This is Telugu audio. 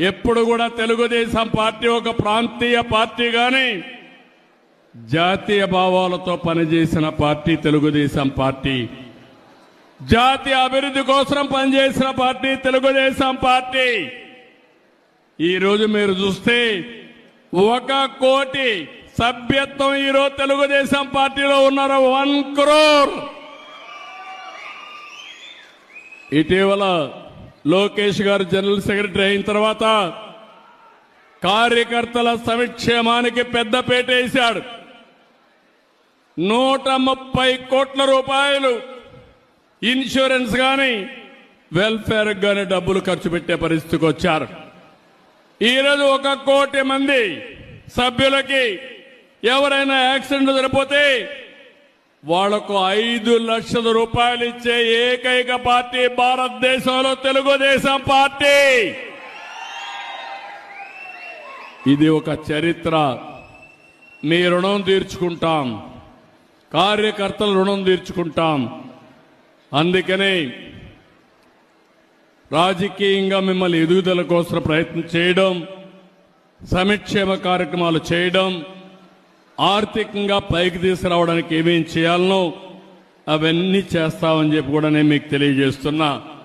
ఎప్పుడు కూడా తెలుగుదేశం పార్టీ ఒక ప్రాంతీయ పార్టీ గాని జాతీయ భావాలతో పనిచేసిన పార్టీ తెలుగుదేశం పార్టీ. జాతీయ అభివృద్ధి కోసం పనిచేసిన పార్టీ తెలుగుదేశం పార్టీ. ఈరోజు మీరు చూస్తే 1 కోటి సభ్యత్వం ఈరోజు తెలుగుదేశం పార్టీలో ఉన్నారు. 1 crore. ఇటీవల లోకేష్ గారు జనరల్ సెక్రటరీ అయిన తర్వాత కార్యకర్తల సంక్షేమానికి పెద్దపీట వేశాడు. 130 కోట్ల రూపాయలు ఇన్సూరెన్స్ గాని వెల్ఫేర్ గాని డబ్బులు ఖర్చు పెట్టే పరిస్థితికి వచ్చారు. ఈరోజు 1 కోటి మంది సభ్యులకి ఎవరైనా యాక్సిడెంట్ జరిగిపోతే వాళ్లకు 5 లక్షల రూపాయలు ఇచ్చే ఏకైక పార్టీ భారతదేశంలో తెలుగుదేశం పార్టీ. ఇది ఒక చరిత్ర. మీ రుణం తీర్చుకుంటాం, కార్యకర్తల రుణం తీర్చుకుంటాం. అందుకనే రాజకీయంగా మిమ్మల్ని ఎదుగుదల కోసం ప్రయత్నం చేయడం, సంక్షేమ కార్యక్రమాలు చేయడం, ఆర్థికంగా పైకి తీసుకురావడానికి ఏమేం చేయాలనో అవన్నీ చేస్తామని చెప్పి కూడా నేను మీకు తెలియజేస్తున్నా.